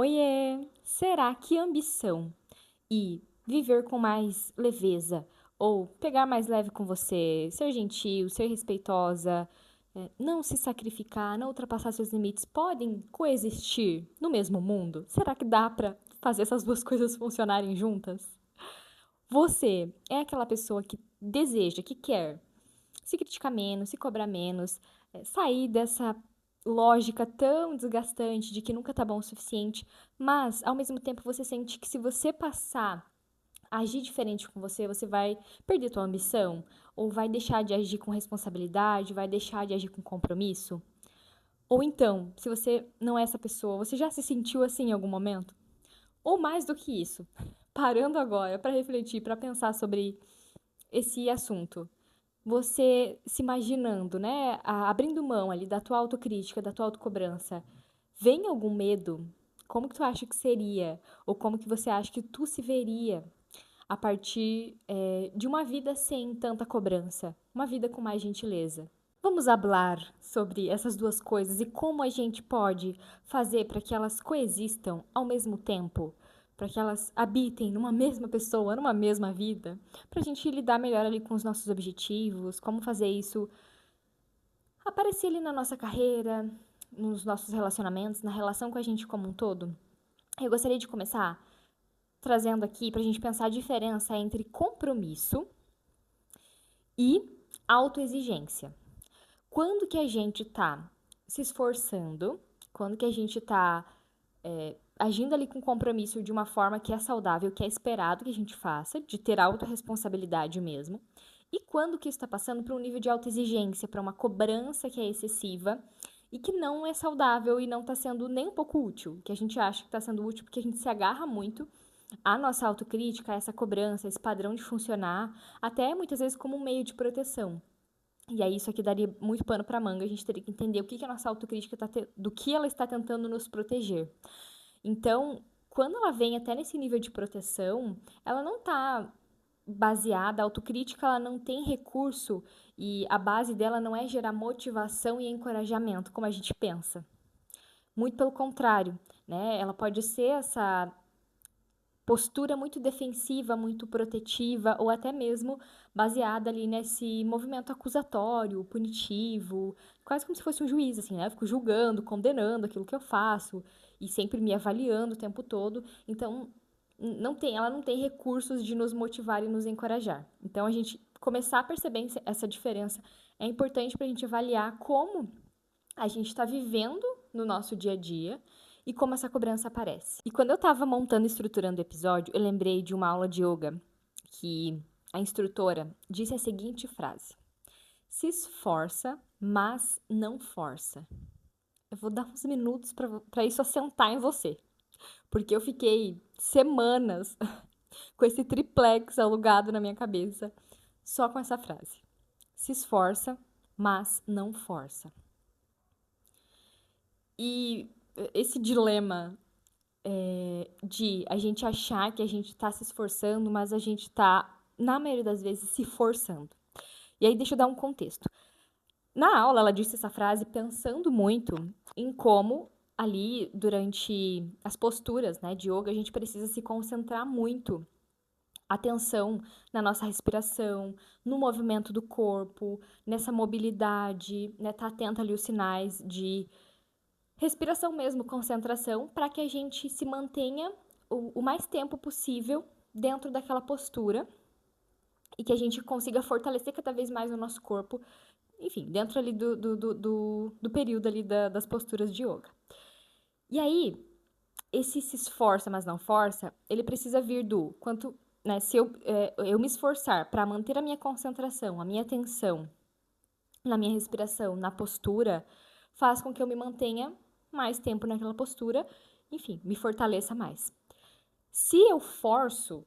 Oiê! Será que ambição e viver com mais leveza, ou pegar mais leve com você, ser gentil, ser respeitosa, não se sacrificar, não ultrapassar seus limites, podem coexistir no mesmo mundo? Será que dá pra fazer essas duas coisas funcionarem juntas? Você é aquela pessoa que deseja, que quer se criticar menos, se cobrar menos, sair dessa lógica tão desgastante de que nunca tá bom o suficiente, mas ao mesmo tempo você sente que se você passar a agir diferente com você, você vai perder tua ambição ou vai deixar de agir com responsabilidade, vai deixar de agir com compromisso? Ou então, se você não é essa pessoa, você já se sentiu assim em algum momento? Ou mais do que isso, parando agora para refletir, para pensar sobre esse assunto, você se imaginando, né, abrindo mão ali da tua autocrítica, da tua autocobrança, vem algum medo? Como que tu acha que seria? Ou como que você acha que tu se veria a partir de uma vida sem tanta cobrança? Uma vida com mais gentileza? Vamos falar sobre essas duas coisas e como a gente pode fazer para que elas coexistam ao mesmo tempo, para que elas habitem numa mesma pessoa, numa mesma vida, para a gente lidar melhor ali com os nossos objetivos, como fazer isso aparecer ali na nossa carreira, nos nossos relacionamentos, na relação com a gente como um todo. Eu gostaria de começar trazendo aqui para a gente pensar a diferença entre compromisso e autoexigência. Quando que a gente tá se esforçando, quando que a gente tá agindo ali com compromisso de uma forma que é saudável, que é esperado que a gente faça, de ter autorresponsabilidade mesmo, e quando que isso está passando para um nível de autoexigência, para uma cobrança que é excessiva e que não é saudável e não está sendo nem um pouco útil, que a gente acha que está sendo útil porque a gente se agarra muito à nossa autocrítica, a essa cobrança, esse padrão de funcionar, até muitas vezes como um meio de proteção. E aí isso aqui daria muito pano para manga, a gente teria que entender o que a nossa autocrítica do que ela está tentando nos proteger. Então, quando ela vem até nesse nível de proteção, ela não está baseada, a autocrítica ela não tem recurso e a base dela não é gerar motivação e encorajamento, como a gente pensa. Muito pelo contrário, né? Ela pode ser essa postura muito defensiva, muito protetiva, ou até mesmo baseada ali nesse movimento acusatório, punitivo, quase como se fosse um juiz, assim, né? Eu fico julgando, condenando aquilo que eu faço e sempre me avaliando o tempo todo. Então, ela não tem recursos de nos motivar e nos encorajar. Então, a gente começar a perceber essa diferença é importante para a gente avaliar como a gente está vivendo no nosso dia a dia e como essa cobrança aparece. E quando eu estava montando e estruturando o episódio, eu lembrei de uma aula de yoga que a instrutora disse a seguinte frase: se esforça, mas não força. Eu vou dar uns minutos para isso assentar em você, porque eu fiquei semanas com esse triplex alugado na minha cabeça só com essa frase. Se esforça, mas não força. E esse dilema de a gente achar que a gente está se esforçando, mas a gente está, na maioria das vezes, se forçando. E aí, deixa eu dar um contexto. Na aula, ela disse essa frase pensando muito em como, ali, durante as posturas, né, de yoga, a gente precisa se concentrar muito. Atenção na nossa respiração, no movimento do corpo, nessa mobilidade, né? Tá atento ali os sinais de respiração mesmo, concentração, para que a gente se mantenha o mais tempo possível dentro daquela postura e que a gente consiga fortalecer cada vez mais o nosso corpo, enfim, dentro ali do período ali das posturas de yoga. E aí, esse se esforça, mas não força, ele precisa vir do quanto, né, se eu me esforçar para manter a minha concentração, a minha atenção na minha respiração, na postura, faz com que eu me mantenha mais tempo naquela postura, enfim, me fortaleça mais. Se eu forço,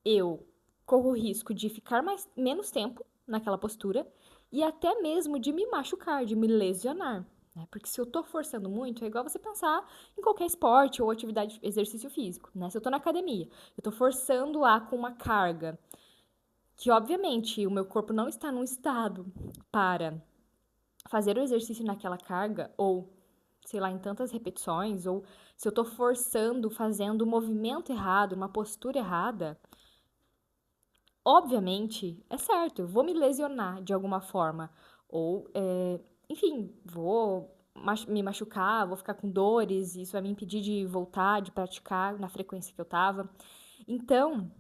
eu corro o risco de ficar menos tempo naquela postura e até mesmo de me machucar, de me lesionar. Né? Porque se eu tô forçando muito, é igual você pensar em qualquer esporte ou atividade, exercício físico. Né? Se eu tô na academia, eu tô forçando lá com uma carga que, obviamente, o meu corpo não está num estado para fazer o exercício naquela carga ou sei lá, em tantas repetições, ou se eu tô forçando, fazendo um movimento errado, uma postura errada, obviamente, é certo, eu vou me lesionar de alguma forma. Ou, enfim, vou me machucar, vou ficar com dores, isso vai me impedir de voltar, de praticar na frequência que eu tava. Então,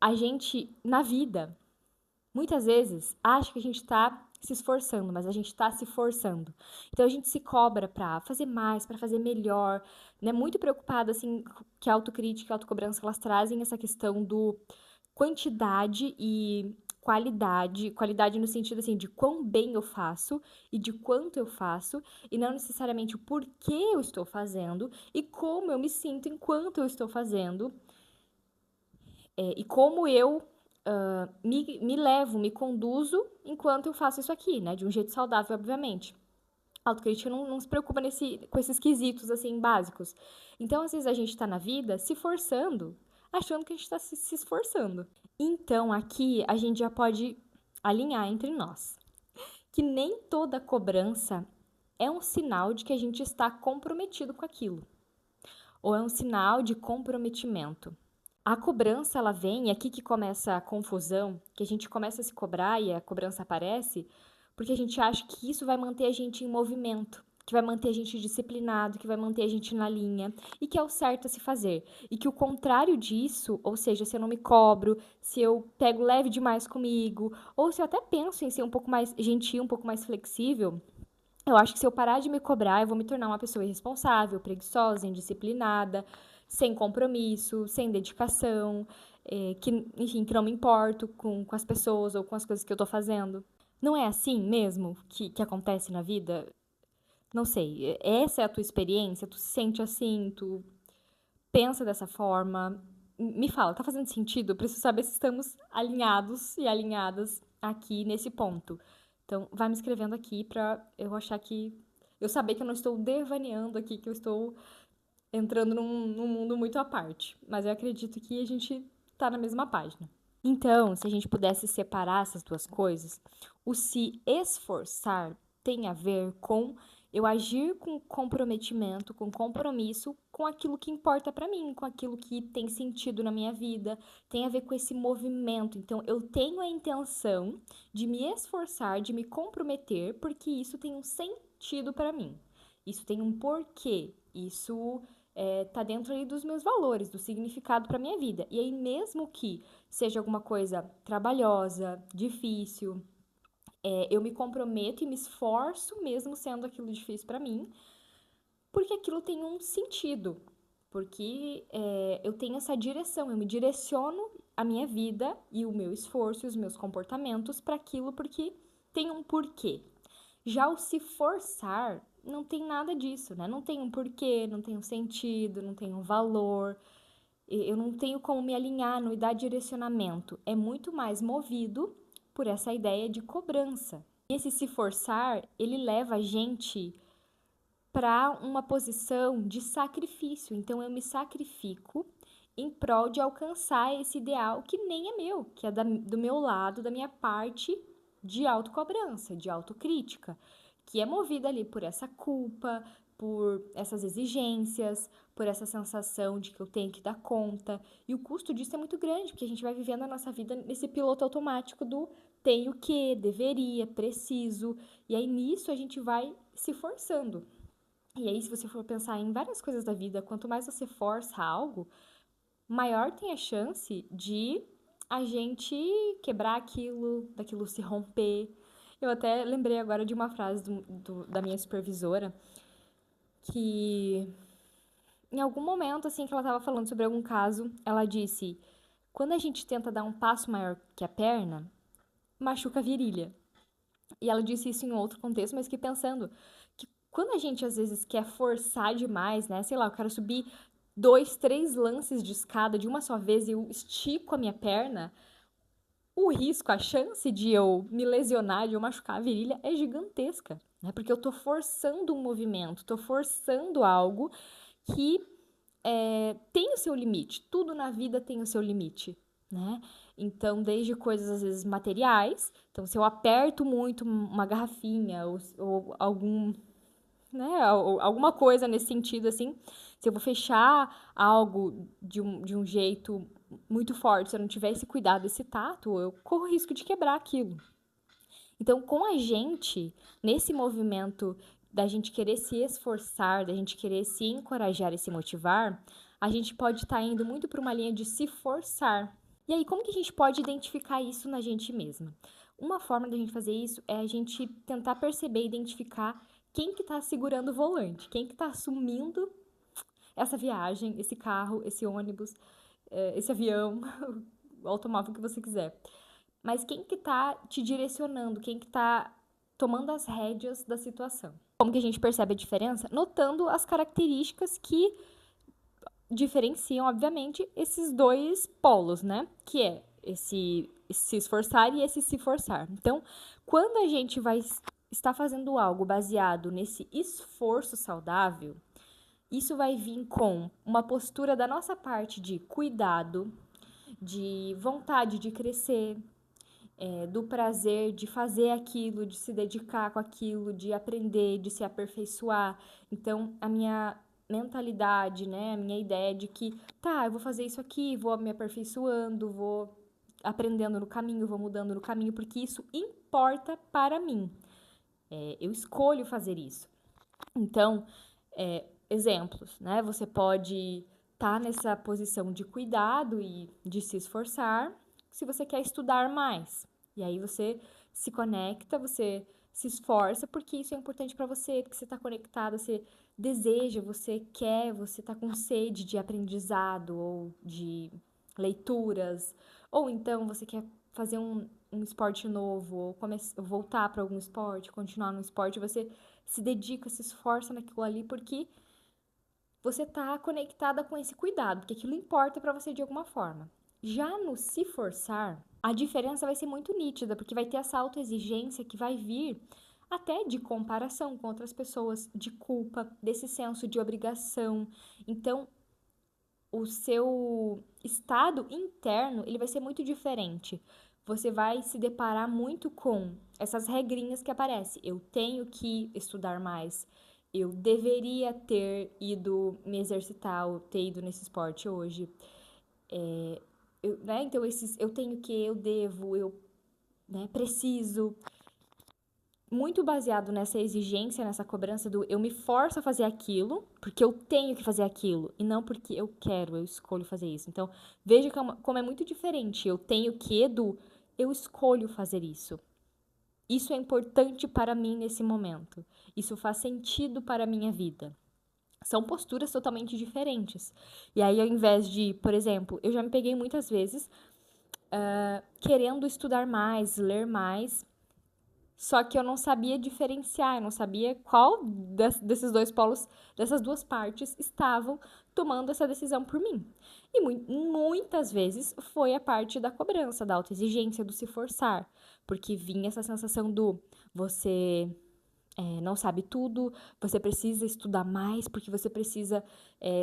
a gente, na vida, muitas vezes, acha que a gente tá se esforçando, mas a gente tá se forçando. Então a gente se cobra pra fazer mais, pra fazer melhor, né? Muito preocupada, assim, que a autocrítica e a autocobrança, elas trazem essa questão do quantidade e qualidade, qualidade no sentido, assim, de quão bem eu faço e de quanto eu faço, e não necessariamente o porquê eu estou fazendo e como eu me sinto enquanto eu estou fazendo, e como eu me levo, me conduzo enquanto eu faço isso aqui, né? De um jeito saudável, obviamente. A autocrítica não se preocupa com esses quesitos, assim, básicos. Então, às vezes, a gente tá na vida se forçando, achando que a gente tá se esforçando. Então, aqui, a gente já pode alinhar entre nós que nem toda cobrança é um sinal de que a gente está comprometido com aquilo, ou é um sinal de comprometimento. A cobrança, ela vem, e aqui que começa a confusão, que a gente começa a se cobrar e a cobrança aparece, porque a gente acha que isso vai manter a gente em movimento, que vai manter a gente disciplinado, que vai manter a gente na linha, e que é o certo a se fazer. E que o contrário disso, ou seja, se eu não me cobro, se eu pego leve demais comigo, ou se eu até penso em ser um pouco mais gentil, um pouco mais flexível, eu acho que se eu parar de me cobrar, eu vou me tornar uma pessoa irresponsável, preguiçosa, indisciplinada, sem compromisso, sem dedicação, enfim, que não me importo com as pessoas ou com as coisas que eu tô fazendo. Não é assim mesmo que acontece na vida? Não sei, essa é a tua experiência? Tu se sente assim? Tu pensa dessa forma? Me fala, tá fazendo sentido? Eu preciso saber se estamos alinhados e alinhadas aqui nesse ponto. Então, vai me escrevendo aqui pra eu achar que. Eu saber que eu não estou devaneando aqui, que eu estou entrando num mundo muito à parte. Mas eu acredito que a gente tá na mesma página. Então, se a gente pudesse separar essas duas coisas, o se esforçar tem a ver com eu agir com comprometimento, com compromisso com aquilo que importa pra mim, com aquilo que tem sentido na minha vida, tem a ver com esse movimento. Então, eu tenho a intenção de me esforçar, de me comprometer, porque isso tem um sentido pra mim. Isso tem um porquê. Isso tá dentro aí dos meus valores, do significado pra minha vida. E aí, mesmo que seja alguma coisa trabalhosa, difícil, eu me comprometo e me esforço mesmo sendo aquilo difícil para mim, porque aquilo tem um sentido, porque eu tenho essa direção, eu me direciono a minha vida e o meu esforço e os meus comportamentos para aquilo porque tem um porquê. Já o se forçar não tem nada disso, né? Não tem um porquê, não tem um sentido, não tem um valor. Eu não tenho como me alinhar, não dar direcionamento. É muito mais movido por essa ideia de cobrança. Esse se forçar, ele leva a gente para uma posição de sacrifício. Então eu me sacrifico em prol de alcançar esse ideal que nem é meu, que é do meu lado, da minha parte de autocobrança, de autocrítica, que é movida ali por essa culpa, por essas exigências, por essa sensação de que eu tenho que dar conta. E o custo disso é muito grande, porque a gente vai vivendo a nossa vida nesse piloto automático do tenho que, deveria, preciso. E aí nisso a gente vai se forçando. E aí, se você for pensar em várias coisas da vida, quanto mais você força algo, maior tem a chance de a gente quebrar aquilo, daquilo se romper. Eu até lembrei agora de uma frase da minha supervisora que em algum momento, assim, que ela estava falando sobre algum caso, ela disse: quando a gente tenta dar um passo maior que a perna, machuca a virilha. E ela disse isso em outro contexto, mas fiquei pensando que quando a gente às vezes quer forçar demais, né? Sei lá, eu quero subir 2, 3 lances de escada de uma só vez e eu estico a minha perna, o risco, a chance de eu me lesionar, de eu machucar a virilha é gigantesca, né? Porque eu tô forçando um movimento, tô forçando algo que tem o seu limite. Tudo na vida tem o seu limite, né? Então, desde coisas às vezes materiais. Então, se eu aperto muito uma garrafinha ou algum né? Alguma coisa nesse sentido, assim. Se eu vou fechar algo de um jeito muito forte, se eu não tiver esse cuidado, esse tato, eu corro o risco de quebrar aquilo. Então, com a gente, nesse movimento da gente querer se esforçar, da gente querer se encorajar e se motivar, a gente pode estar indo muito para uma linha de se forçar. E aí, como que a gente pode identificar isso na gente mesma? Uma forma da gente fazer isso é a gente tentar perceber e identificar quem que está segurando o volante, quem que está assumindo essa viagem, esse carro, esse ônibus, esse avião, o automóvel que você quiser. Mas quem que tá te direcionando, quem que tá tomando as rédeas da situação? Como que a gente percebe a diferença? Notando as características que diferenciam, obviamente, esses dois polos, né? Que é esse se esforçar e esse se forçar. Então, quando a gente vai estar fazendo algo baseado nesse esforço saudável, isso vai vir com uma postura da nossa parte de cuidado, de vontade de crescer, do prazer de fazer aquilo, de se dedicar com aquilo, de aprender, de se aperfeiçoar. Então, a minha mentalidade, né, a minha ideia de que, tá, eu vou fazer isso aqui, vou me aperfeiçoando, vou aprendendo no caminho, vou mudando no caminho, porque isso importa para mim. Eu escolho fazer isso. Então, exemplos, né? Você pode estar nessa posição de cuidado e de se esforçar se você quer estudar mais. E aí você se conecta, você se esforça, porque isso é importante para você, porque você está conectado, você deseja, você quer, você está com sede de aprendizado ou de leituras, ou então você quer fazer um esporte novo, ou voltar para algum esporte, continuar no esporte, você se dedica, se esforça naquilo ali, porque você tá conectada com esse cuidado, porque aquilo importa para você de alguma forma. Já no se forçar, a diferença vai ser muito nítida, porque vai ter essa autoexigência que vai vir até de comparação com outras pessoas, de culpa, desse senso de obrigação. Então, o seu estado interno, ele vai ser muito diferente. Você vai se deparar muito com essas regrinhas que aparecem. Eu tenho que estudar mais. Eu deveria ter ido me exercitar, ou ter ido nesse esporte hoje. Né? Então, eu tenho que, eu devo, eu, né, preciso. Muito baseado nessa exigência, nessa cobrança do eu me forço a fazer aquilo, porque eu tenho que fazer aquilo, e não porque eu quero, eu escolho fazer isso. Então, veja como é muito diferente. Eu tenho que do eu escolho fazer isso. Isso é importante para mim nesse momento. Isso faz sentido para a minha vida. São posturas totalmente diferentes. E aí, ao invés de, por exemplo, eu já me peguei muitas vezes querendo estudar mais, ler mais, só que eu não sabia diferenciar, eu não sabia qual desses dois polos, dessas duas partes, estavam tomando essa decisão por mim. E muitas vezes foi a parte da cobrança, da autoexigência, do se forçar. Porque vinha essa sensação do você não sabe tudo, você precisa estudar mais, porque você precisa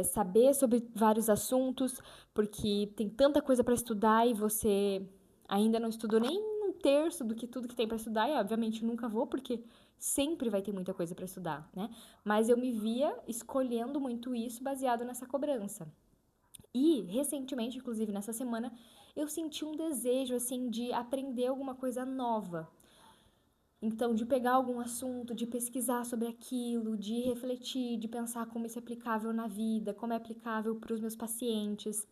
saber sobre vários assuntos, porque tem tanta coisa para estudar e você ainda não estudou nem um terço do que tudo que tem para estudar, e obviamente nunca vou, porque sempre vai ter muita coisa para estudar, né? Mas eu me via escolhendo muito isso baseado nessa cobrança. E recentemente, inclusive nessa semana, eu senti um desejo assim de aprender alguma coisa nova. Então, de pegar algum assunto, de pesquisar sobre aquilo, de refletir, de pensar como isso é aplicável na vida, como é aplicável para os meus pacientes.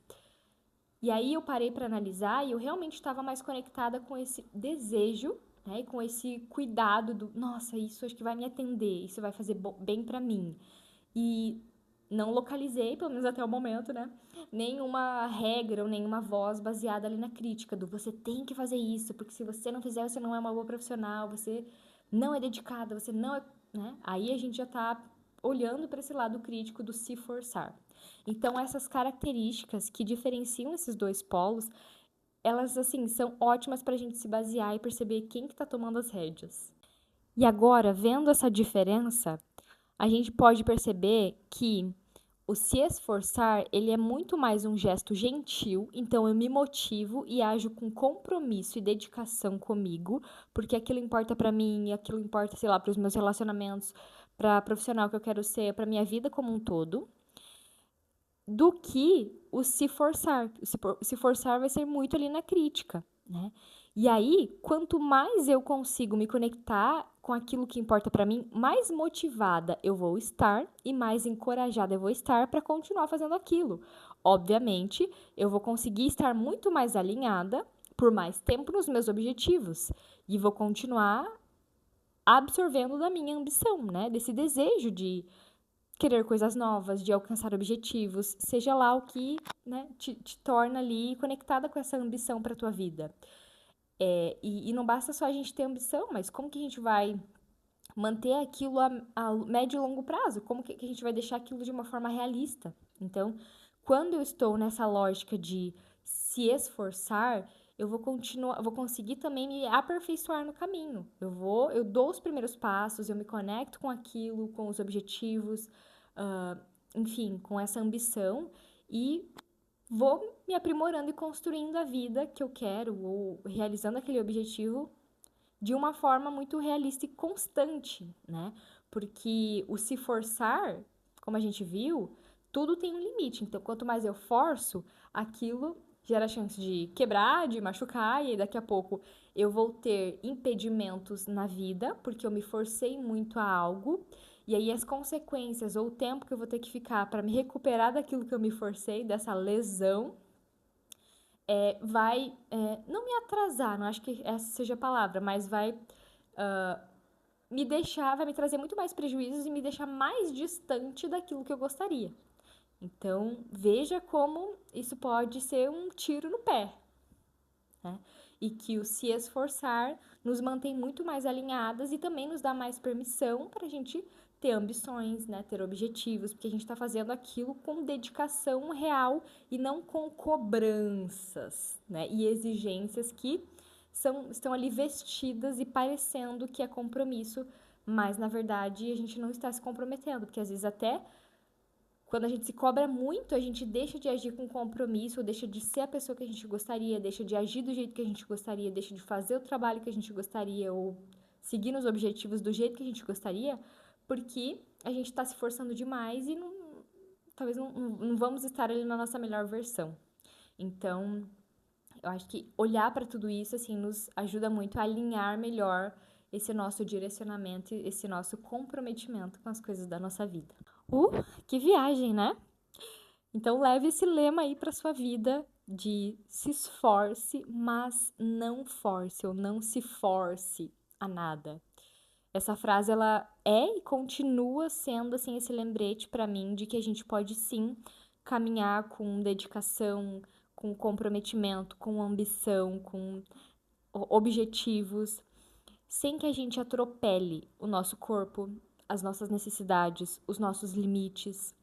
E aí eu parei para analisar e eu realmente estava mais conectada com esse desejo, né, e com esse cuidado do, nossa, isso acho que vai me atender, isso vai fazer bem para mim. E não localizei, pelo menos até o momento, né, nenhuma regra ou nenhuma voz baseada ali na crítica do você tem que fazer isso, porque se você não fizer, você não é uma boa profissional, você não é dedicada, você não é, né? Aí a gente já tá olhando para esse lado crítico do se forçar. Então, essas características que diferenciam esses dois polos, elas, assim, são ótimas para a gente se basear e perceber quem que tá tomando as rédeas. E agora, vendo essa diferença, a gente pode perceber que o se esforçar, ele é muito mais um gesto gentil, então eu me motivo e ajo com compromisso e dedicação comigo, porque aquilo importa para mim, aquilo importa, sei lá, para os meus relacionamentos, para a profissional que eu quero ser, para minha vida como um todo, do que o se forçar. Se forçar vai ser muito ali na crítica, né? E aí, quanto mais eu consigo me conectar com aquilo que importa para mim, mais motivada eu vou estar e mais encorajada eu vou estar para continuar fazendo aquilo. Obviamente, eu vou conseguir estar muito mais alinhada por mais tempo nos meus objetivos e vou continuar absorvendo da minha ambição, né? Desse desejo de querer coisas novas, de alcançar objetivos, seja lá o que, né, te torna ali conectada com essa ambição para a tua vida. E não basta só a gente ter ambição, mas como que a gente vai manter aquilo a médio e longo prazo? Como que a gente vai deixar aquilo de uma forma realista? Então, quando eu estou nessa lógica de se esforçar, eu vou continuar, vou conseguir também me aperfeiçoar no caminho. Eu dou os primeiros passos, eu me conecto com aquilo, com os objetivos, uh, enfim, com essa ambição e vou me aprimorando e construindo a vida que eu quero ou realizando aquele objetivo de uma forma muito realista e constante, né? Porque o se forçar, como a gente viu, tudo tem um limite. Então, quanto mais eu forço, aquilo gera chance de quebrar, de machucar, e aí daqui a pouco eu vou ter impedimentos na vida, porque eu me forcei muito a algo, e aí as consequências ou o tempo que eu vou ter que ficar para me recuperar daquilo que eu me forcei, dessa lesão, vai não me atrasar, não acho que essa seja a palavra, mas vai vai me trazer muito mais prejuízos e me deixar mais distante daquilo que eu gostaria. Então, veja como isso pode ser um tiro no pé, né? E que o se esforçar nos mantém muito mais alinhadas e também nos dá mais permissão para a gente ter ambições, né? Ter objetivos, porque a gente está fazendo aquilo com dedicação real e não com cobranças, né? E exigências que estão ali vestidas e parecendo que é compromisso, mas na verdade a gente não está se comprometendo, porque às vezes até quando a gente se cobra muito, a gente deixa de agir com compromisso, deixa de ser a pessoa que a gente gostaria, deixa de agir do jeito que a gente gostaria, deixa de fazer o trabalho que a gente gostaria ou seguir nos objetivos do jeito que a gente gostaria, porque a gente está se forçando demais e talvez não vamos estar ali na nossa melhor versão. Então, eu acho que olhar para tudo isso assim nos ajuda muito a alinhar melhor esse nosso direcionamento, esse nosso comprometimento com as coisas da nossa vida. Que viagem, né? Então leve esse lema aí para sua vida de se esforce, mas não force ou não se force a nada. Essa frase ela é e continua sendo assim esse lembrete para mim de que a gente pode sim caminhar com dedicação, com comprometimento, com ambição, com objetivos, sem que a gente atropele o nosso corpo, as nossas necessidades, os nossos limites.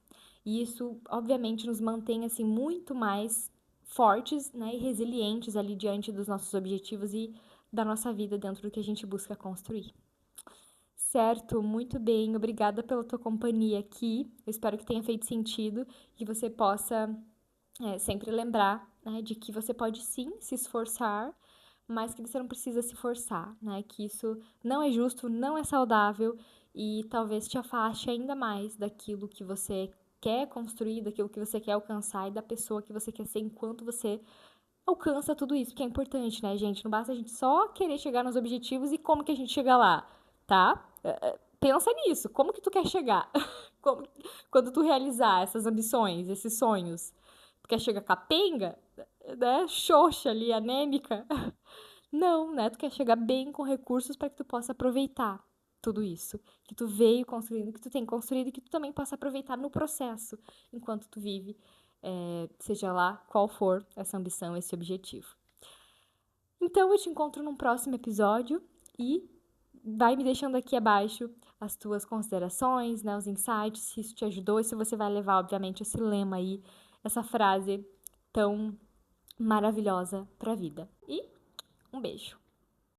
E isso, obviamente, nos mantém assim muito mais fortes, né, e resilientes ali diante dos nossos objetivos e da nossa vida dentro do que a gente busca construir. Certo, muito bem. Obrigada pela tua companhia aqui. Eu espero que tenha feito sentido, que você possa sempre lembrar, né, de que você pode sim se esforçar, mas que você não precisa se forçar, né? Que isso não é justo, não é saudável e talvez te afaste ainda mais daquilo que você quer construir, daquilo que você quer alcançar e da pessoa que você quer ser enquanto você alcança tudo isso, que é importante, né, gente? Não basta a gente só querer chegar nos objetivos e como que a gente chega lá, tá? Pensa nisso, como que tu quer chegar? Como, quando tu realizar essas ambições, esses sonhos, tu quer chegar capenga, né? Xoxa ali, anêmica? Não, né? Tu quer chegar bem com recursos para que tu possa aproveitar tudo isso que tu veio construindo, que tu tem construído e que tu também possa aproveitar no processo enquanto tu vive, seja lá qual for essa ambição, esse objetivo. Então eu te encontro num próximo episódio e vai me deixando aqui abaixo as tuas considerações, né, os insights, se isso te ajudou e se você vai levar, obviamente, esse lema aí, essa frase tão maravilhosa para a vida. E um beijo.